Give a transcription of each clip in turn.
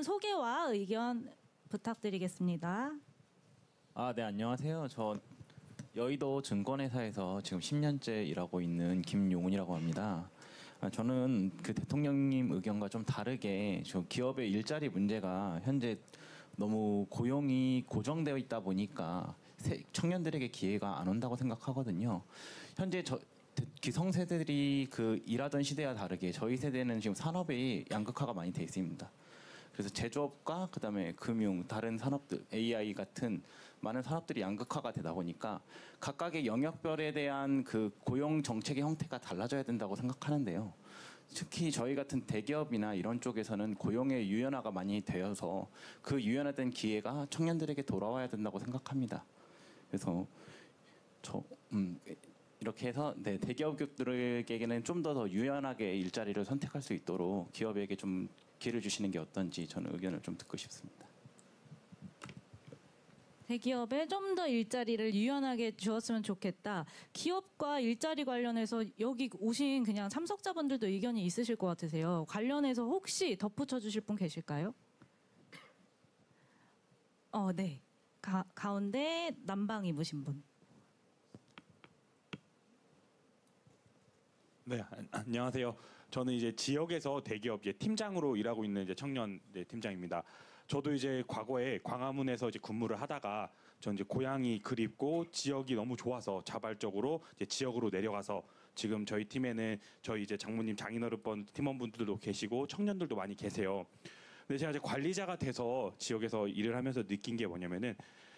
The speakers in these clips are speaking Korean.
소개와 의견 부탁드리겠습니다. 네, 안녕하세요. 저 여의도 증권회사에서 지금 10년째 일하고 있는 김용훈이라고 합니다. 저는 그 대통령님 의견과 좀 다르게 저 기업의 일자리 문제가 현재 너무 고용이 고정되어 있다 보니까 청년들에게 기회가 안 온다고 생각하거든요. 현재 기성세대들이 그 일하던 시대와 다르게 저희 세대는 지금 산업이 양극화가 많이 돼 있습니다. 그래서 제조업과 그다음에 금융, 다른 산업들, AI 같은 많은 산업들이 양극화가 되다 보니까 각각의 영역별에 대한 그 고용 정책의 형태가 달라져야 된다고 생각하는데요. 특히 저희 같은 대기업이나 이런 쪽에서는 고용의 유연화가 많이 되어서 그 유연화된 기회가 청년들에게 돌아와야 된다고 생각합니다. 그래서 이렇게 해서 대기업들에게는 좀 더 유연하게 일자리를 선택할 수 있도록 기업에게 좀 기회를 주시는 게 어떤지 저는 의견을 좀 듣고 싶습니다. 대기업에 좀 더 일자리를 유연하게 주었으면 좋겠다. 기업과 일자리 관련해서 여기 오신 그냥 참석자분들도 의견이 있으실 것 같으세요. 관련해서 혹시 덧붙여 주실 분 계실까요? 네. 가운데 남방 입으신 분. 네, 안녕하세요. 저는 이제 지역에서 대기업 팀장으로 일하고 있는 이제 청년 팀장입니다. 저도 이제 과거에 광화문에서 이제 근무를 하다가 전 이제 고향이 그립고 지역이 너무 좋아서 자발적으로 이제 지역으로 내려가서 지금 저희 팀에는 저희 이제 장모님 장인어른 팀원분들도 계시고 청년들도 많이 계세요. 근데 제가 이제 관리자가 돼서 지역에서 일을 하면서 느낀 게 뭐냐면은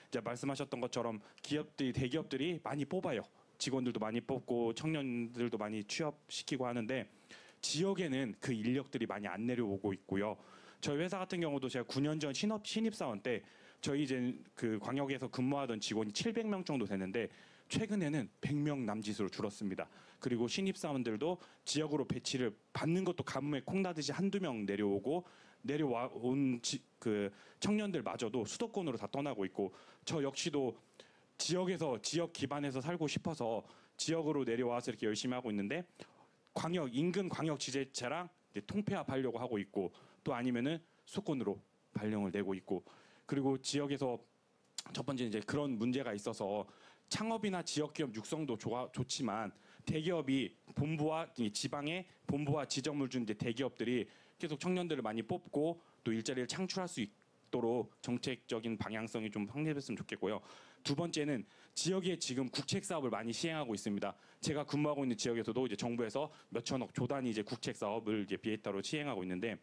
이제 말씀하셨던 것처럼 대기업들이 많이 뽑아요. 직원들도 많이 뽑고 청년들도 많이 취업시키고 하는데 지역에는 그 인력들이 많이 안 내려오고 있고요. 저희 회사 같은 경우도 제가 9년 전 신입사원 때 저희 이제 그 광역에서 근무하던 직원이 700명 정도 되는데 최근에는 100명 남짓으로 줄었습니다. 그리고 신입사원들도 지역으로 배치를 받는 것도 가뭄에 콩나듯이 한두 명 내려온 그 청년들마저도 수도권으로 다 떠나고 있고 저 역시도 지역에서 지역 기반에서 살고 싶어서 지역으로 내려와서 이렇게 열심히 하고 있는데 인근 광역 지자체랑 이제 통폐합하려고 하고 있고 또 아니면은 수도권으로 발령을 내고 있고 그리고 지역에서 첫 번째 이제 그런 문제가 있어서 창업이나 지역 기업 육성도 좋지만 대기업이 지방의 본부와 지점을 준 이제 대기업들이 계속 청년들을 많이 뽑고 또 일자리를 창출할 수 있도록 정책적인 방향성이 좀 확립됐으면 좋겠고요. 두 번째는 지역에 지금 국책 사업을 많이 시행하고 있습니다. 제가 근무하고 있는 지역에서도 이제 정부에서 몇천억 조 단위 이제 국책 사업을 이제 비에타로 시행하고 있는데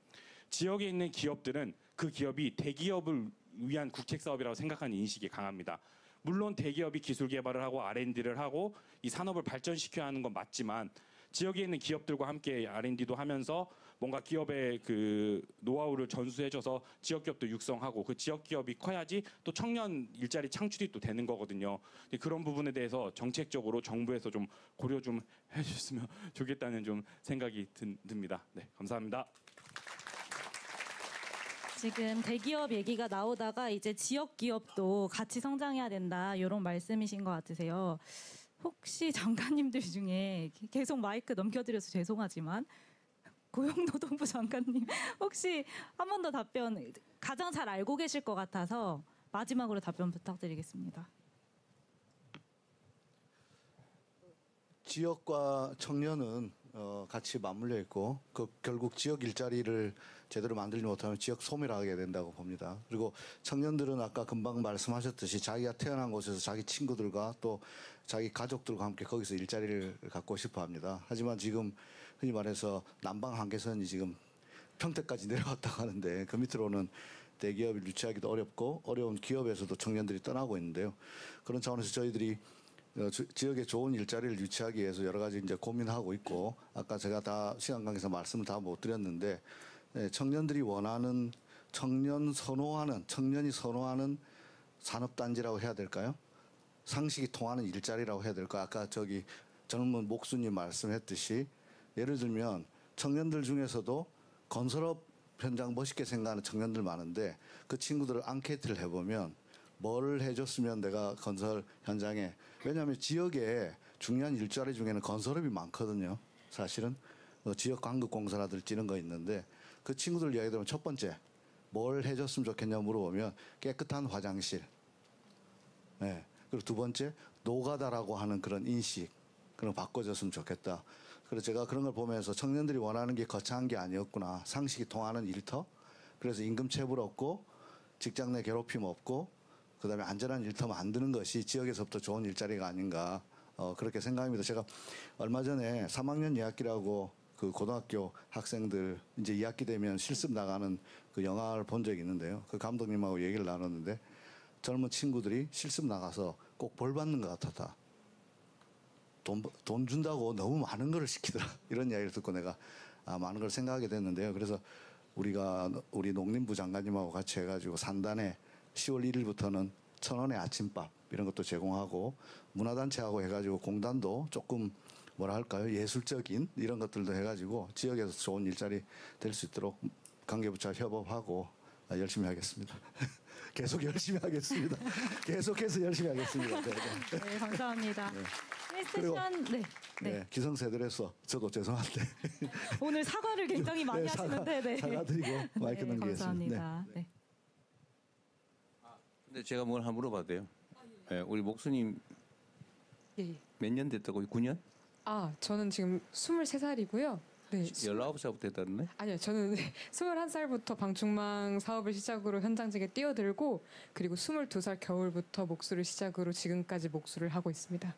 지역에 있는 기업들은 그 기업이 대기업을 위한 국책 사업이라고 생각하는 인식이 강합니다. 물론 대기업이 기술 개발을 하고 R&D를 하고 이 산업을 발전시켜야 하는 건 맞지만 지역에 있는 기업들과 함께 R&D도 하면서 뭔가 기업의 그 노하우를 전수해줘서 지역 기업도 육성하고 그 지역 기업이 커야지 또 청년 일자리 창출이 또 되는 거거든요. 그런 부분에 대해서 정책적으로 정부에서 좀 고려 좀 해주셨으면 좋겠다는 좀 생각이 듭니다. 네, 감사합니다. 지금 대기업 얘기가 나오다가 이제 지역 기업도 같이 성장해야 된다 이런 말씀이신 것 같으세요. 혹시 장관님들 중에 계속 마이크 넘겨드려서 죄송하지만 고용노동부 장관님 혹시 한 번 더 답변 가장 잘 알고 계실 것 같아서 마지막으로 답변 부탁드리겠습니다. 지역과 청년은 같이 맞물려 있고 결국 지역 일자리를 제대로 만들지 못하면 지역 소멸하게 된다고 봅니다. 그리고 청년들은 아까 금방 말씀하셨듯이 자기가 태어난 곳에서 자기 친구들과 또 자기 가족들과 함께 거기서 일자리를 갖고 싶어 합니다. 하지만 지금 흔히 말해서 남방 한계선이 지금 평택까지 내려왔다고 하는데 그 밑으로는 대기업을 유치하기도 어렵고 어려운 기업에서도 청년들이 떠나고 있는데요. 그런 차원에서 저희들이 지역에 좋은 일자리를 유치하기 위해서 여러 가지 이제 고민하고 있고 아까 제가 다 시간 관계에서 말씀을 다 못 드렸는데 청년들이 원하는 청년이 선호하는 산업단지라고 해야 될까요? 상식이 통하는 일자리라고 해야 될까요? 아까 젊은 목수님 말씀했듯이 예를 들면 청년들 중에서도 건설업 현장 멋있게 생각하는 청년들 많은데 그 친구들을 앙케이트를 해보면 뭘 해줬으면 내가 건설 현장에 왜냐하면 지역에 중요한 일자리 중에는 건설업이 많거든요. 사실은 지역 관급공사라든지 이런 거 있는데 그 친구들 이야기 들으면 첫 번째 뭘 해줬으면 좋겠냐 물어보면 깨끗한 화장실. 네. 그리고 두 번째 노가다라고 하는 그런 인식 그런 거 바꿔줬으면 좋겠다. 그래서 제가 그런 걸 보면서 청년들이 원하는 게 거창한 게 아니었구나. 상식이 통하는 일터. 그래서 임금 체불 없고 직장 내 괴롭힘 없고 그다음에 안전한 일터 만드는 것이 지역에서부터 좋은 일자리가 아닌가 그렇게 생각합니다. 제가 얼마 전에 3학년 2학기라고 그 고등학교 학생들 이제 2학기 되면 실습 나가는 그 영화를 본 적이 있는데요. 그 감독님하고 얘기를 나눴는데 젊은 친구들이 실습 나가서 꼭 벌 받는 것 같았다. 돈 준다고 너무 많은 걸 시키더라. 이런 이야기를 듣고 내가 많은 걸 생각하게 됐는데요. 그래서 우리 농림부 장관님하고 같이 해가지고 산단에 10월 1일부터는 1,000원의 아침밥 이런 것도 제공하고 문화단체하고 해가지고 공단도 조금 뭐라 할까요? 예술적인 이런 것들도 해가지고 지역에서 좋은 일자리 될 수 있도록 관계부처와 협업하고 열심히 하겠습니다. 계속 열심히 하겠습니다. 계속해서 열심히 하겠습니다. 네, 네. 네, 감사합니다. 네. 1세션 네. 네, 기성세대로서 저도 죄송한데 오늘 사과를 굉장히 많이 네, 하시는데 네. 사과드리고 마이크 네, 넘기겠습니다. 감사합니다. 네. 근데 제가 뭘 한번 물어봐도 돼요? 네, 우리 목수님 예. 몇 년 됐다고? 9년? 저는 지금 23살이고요. 네. 19살부터 했다는데? 아니요, 저는 21살부터 방충망 사업을 시작으로 현장직에 뛰어들고 그리고 22살 겨울부터 목수를 시작으로 지금까지 목수를 하고 있습니다.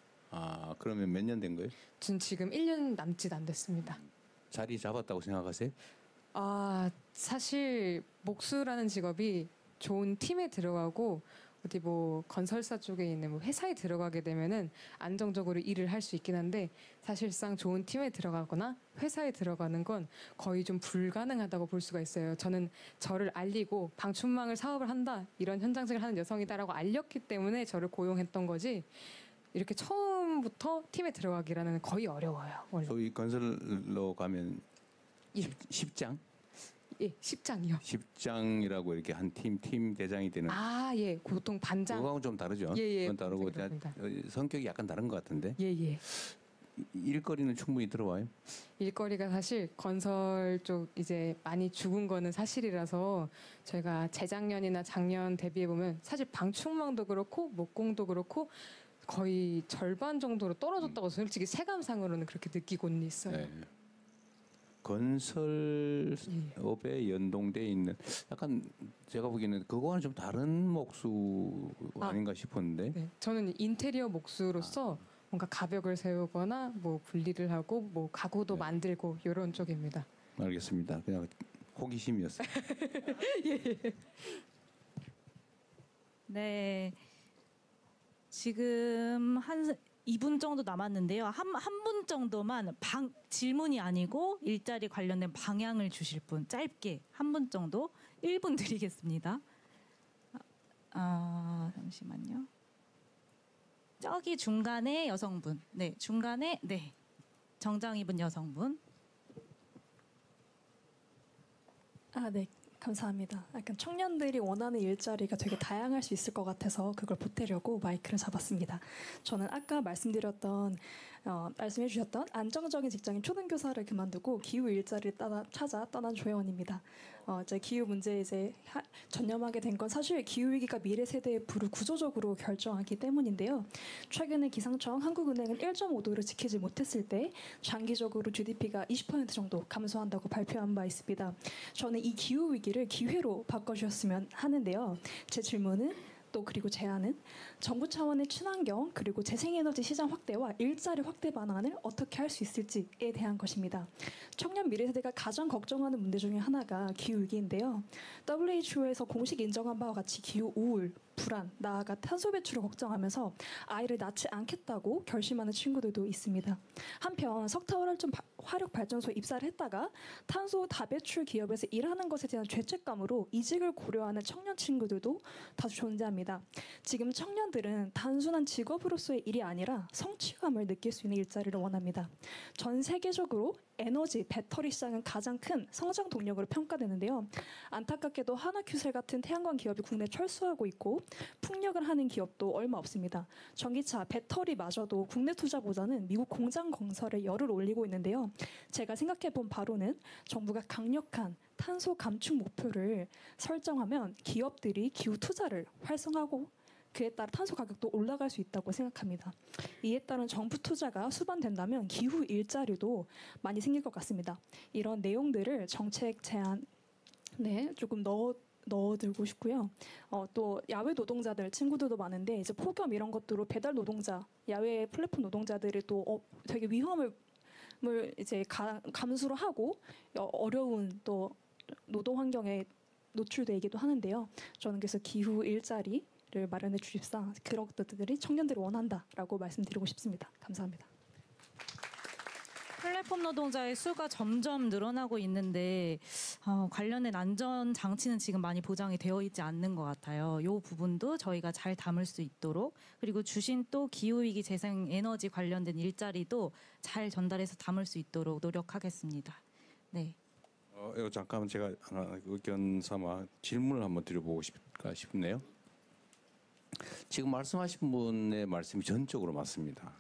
그러면 몇 년 된 거예요? 전 지금 1년 남짓 안 됐습니다. 자리 잡았다고 생각하세요? 사실 목수라는 직업이 좋은 팀에 들어가고 어디 뭐 건설사 쪽에 있는 뭐 회사에 들어가게 되면은 안정적으로 일을 할 수 있긴 한데 사실상 좋은 팀에 들어가거나 회사에 들어가는 건 거의 좀 불가능하다고 볼 수가 있어요. 저는 저를 알리고 방충망을 사업을 한다 이런 현장직을 하는 여성이다라고 알렸기 때문에 저를 고용했던 거지 이렇게 처음부터 팀에 들어가기라는 거의 어려워요. 원래. 소위 건설로 가면 예. 10장? 예, 10장이요. 10장이라고 이렇게 한 팀 대장이 되는 예, 보통 반장. 그거하고는 좀 다르죠? 예, 그건 다르고 그렇습니다. 성격이 약간 다른 것 같은데 예. 일거리는 충분히 들어와요? 일거리가 사실 건설 쪽 이제 많이 죽은 거는 사실이라서 저희가 재작년이나 작년 대비해 보면 사실 방충망도 그렇고 목공도 그렇고 거의 절반 정도로 떨어졌다고 솔직히 체감상으로는 그렇게 느끼고는 있어요. 네. 건설업에 연동돼 있는 약간 제가 보기에는 그거와는 좀 다른 목수 아닌가 싶었는데 네, 저는 인테리어 목수로서 뭔가 가벽을 세우거나 뭐 분리를 하고 뭐 가구도 네. 만들고 이런 쪽입니다. 알겠습니다. 그냥 호기심이었어요. 네. 지금 한 2분 정도 남았는데요. 한 분 정도만 질문이 아니고 일자리 관련된 방향을 주실 분 짧게 한 분 정도 1분 드리겠습니다. 잠시만요. 저기 중간에 여성분. 네, 중간에 네. 정장 입은 여성분. 네. 감사합니다. 약간 청년들이 원하는 일자리가 되게 다양할 수 있을 것 같아서 그걸 보태려고 마이크를 잡았습니다. 저는 아까 말씀해 주셨던 안정적인 직장인 초등교사를 그만두고 기후 일자리를 찾아 떠난 조혜원입니다. 이제 기후 문제에 전념하게 된 건 사실 기후 위기가 미래 세대의 부를 구조적으로 결정하기 때문인데요. 최근에 기상청, 한국은행은 1.5도를 지키지 못했을 때 장기적으로 GDP가 20% 정도 감소한다고 발표한 바 있습니다. 저는 이 기후 위기를 기회로 바꿔주셨으면 하는데요. 제 질문은 그리고 제안은 정부 차원의 친환경 그리고 재생에너지 시장 확대와 일자리 확대 방안을 어떻게 할 수 있을지에 대한 것입니다. 청년 미래 세대가 가장 걱정하는 문제 중에 하나가 기후 위기인데요. WHO에서 공식 인정한 바와 같이 기후 우울, 불안, 나아가 탄소 배출을 걱정하면서 아이를 낳지 않겠다고 결심하는 친구들도 있습니다. 한편 석탄 화력 발전소에 입사를 했다가 탄소 다배출 기업에서 일하는 것에 대한 죄책감으로 이직을 고려하는 청년 친구들도 다수 존재합니다. 지금 청년들은 단순한 직업으로서의 일이 아니라 성취감을 느낄 수 있는 일자리를 원합니다. 전 세계적으로 에너지, 배터리 시장은 가장 큰 성장 동력으로 평가되는데요. 안타깝게도 하나큐셀 같은 태양광 기업이 국내에 철수하고 있고 풍력을 하는 기업도 얼마 없습니다. 전기차, 배터리마저도 국내 투자보다는 미국 공장 건설에 열을 올리고 있는데요. 제가 생각해본 바로는 정부가 강력한 탄소 감축 목표를 설정하면 기업들이 기후 투자를 활성화하고 그에 따라 탄소 가격도 올라갈 수 있다고 생각합니다. 이에 따른 정부 투자가 수반된다면 기후 일자리도 많이 생길 것 같습니다. 이런 내용들을 정책 제안에 조금 넣어들고 싶고요. 또 야외 노동자들 친구들도 많은데 이제 폭염 이런 것들로 배달 노동자, 야외 플랫폼 노동자들이 또 되게 위험을 이제 감수를 하고 어려운 또 노동 환경에 노출되기도 하는데요. 저는 그래서 기후 일자리를 마련해 주십사 그런 것들이 청년들이 원한다라고 말씀드리고 싶습니다. 감사합니다. 플랫폼 노동자의 수가 점점 늘어나고 있는데 관련된 안전 장치는 지금 많이 보장이 되어 있지 않는 것 같아요. 이 부분도 저희가 잘 담을 수 있도록 그리고 주신 또 기후위기 재생에너지 관련된 일자리도 잘 전달해서 담을 수 있도록 노력하겠습니다. 네. 이거 잠깐만 제가 하나 의견 삼아 질문을 한번 드려보고 싶네요. 지금 말씀하신 분의 말씀이 전적으로 맞습니다.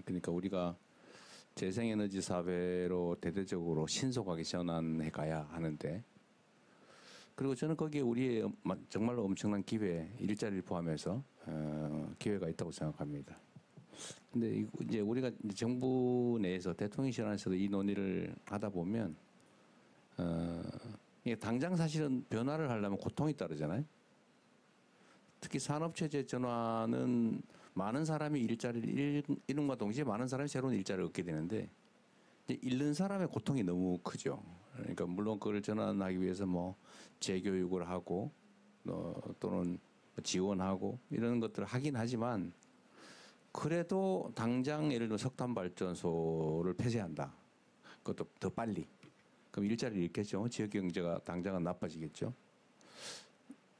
그러니까 우리가 재생에너지 사회로 대대적으로 신속하게 전환해 가야 하는데 그리고 저는 거기에 우리의 정말로 엄청난 기회, 일자리를 포함해서 기회가 있다고 생각합니다. 근데 이제 우리가 정부 내에서 대통령실안에서도 이 논의를 하다 보면 이게 당장 사실은 변화를 하려면 고통이 따르잖아요. 특히 산업체제 전환은 많은 사람이 일자리를 잃음과 동시에 많은 사람이 새로운 일자리를 얻게 되는데 이제 잃는 사람의 고통이 너무 크죠. 그러니까 물론 그걸 전환하기 위해서 뭐 재교육을 하고 또는 지원하고 이런 것들을 하긴 하지만 그래도 당장 예를 들어 석탄 발전소를 폐쇄한다. 그것도 더 빨리. 그럼 일자리를 잃겠죠. 지역 경제가 당장은 나빠지겠죠.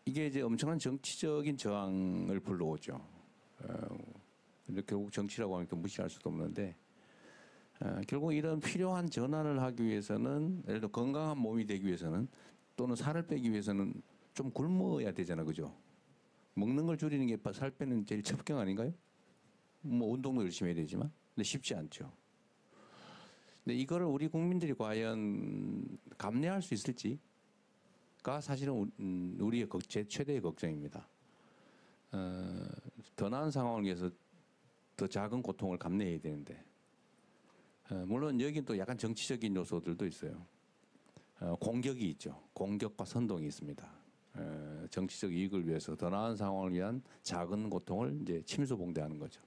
이게 이제 엄청난 정치적인 저항을 불러오죠. 결국 정치라고 하니까 무시할 수도 없는데 결국 이런 필요한 전환을 하기 위해서는 예를 들어 건강한 몸이 되기 위해서는 또는 살을 빼기 위해서는 좀 굶어야 되잖아, 그죠? 먹는 걸 줄이는 게 살 빼는 제일 첩경 아닌가요? 뭐 운동도 열심히 해야 되지만 근데 쉽지 않죠. 근데 이거를 우리 국민들이 과연 감내할 수 있을지가 사실은 우리의 제 최대의 걱정입니다. 더 나은 상황을 위해서 더 작은 고통을 감내해야 되는데 물론 여긴 또 약간 정치적인 요소들도 있어요. 공격이 있죠. 공격과 선동이 있습니다. 정치적 이익을 위해서 더 나은 상황을 위한 작은 고통을 이제 침소봉대하는 거죠.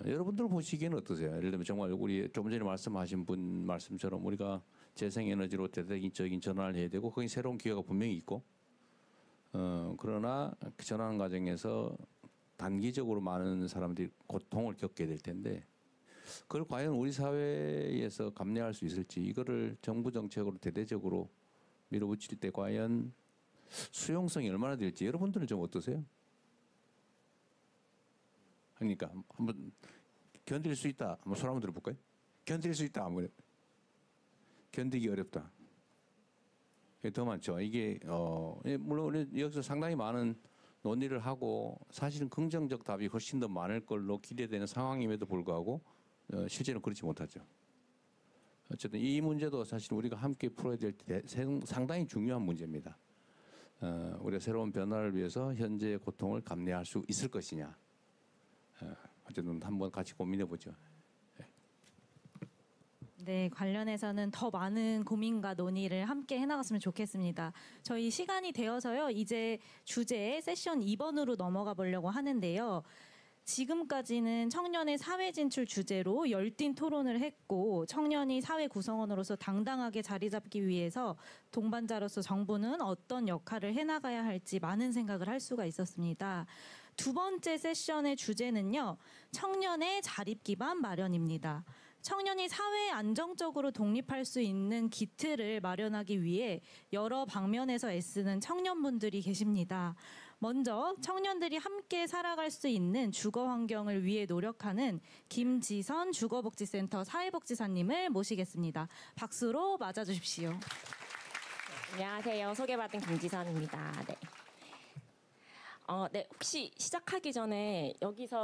여러분들 보시기에는 어떠세요? 예를 들면 정말 우리 조금 전에 말씀하신 분 말씀처럼 우리가 재생에너지로 대대적인 전환을 해야 되고 거기 새로운 기회가 분명히 있고 그러나 그 전환 과정에서 단기적으로 많은 사람들이 고통을 겪게 될 텐데 그걸 과연 우리 사회에서 감내할 수 있을지 이거를 정부 정책으로 대대적으로 밀어붙일 때 과연 수용성이 얼마나 될지 여러분들은 좀 어떠세요? 그러니까 한번 견딜 수 있다. 한번 손 한번 들어볼까요? 견딜 수 있다. 한번 견디기 어렵다. 더 많죠. 이게 물론 여기서 상당히 많은 논의를 하고 사실은 긍정적 답이 훨씬 더 많을 걸로 기대되는 상황임에도 불구하고 실제는 그렇지 못하죠. 어쨌든 이 문제도 사실 우리가 함께 풀어야 될 상당히 중요한 문제입니다. 우리가 새로운 변화를 위해서 현재의 고통을 감내할 수 있을 것이냐. 어쨌든 한번 같이 고민해 보죠. 네, 관련해서는 더 많은 고민과 논의를 함께 해나갔으면 좋겠습니다. 저희 시간이 되어서요. 이제 주제 세션 2번으로 넘어가 보려고 하는데요. 지금까지는 청년의 사회 진출 주제로 열띤 토론을 했고 청년이 사회 구성원으로서 당당하게 자리 잡기 위해서 동반자로서 정부는 어떤 역할을 해나가야 할지 많은 생각을 할 수가 있었습니다. 두 번째 세션의 주제는요. 청년의 자립 기반 마련입니다. 청년이 사회에 안정적으로 독립할 수 있는 기틀을 마련하기 위해 여러 방면에서 애쓰는 청년분들이 계십니다. 먼저 청년들이 함께 살아갈 수 있는 주거 환경을 위해 노력하는 김지선 주거복지센터 사회복지사님을 모시겠습니다. 박수로 맞아주십시오. 안녕하세요. 소개받은 김지선입니다. 네. 네, 혹시 시작하기 전에 여기서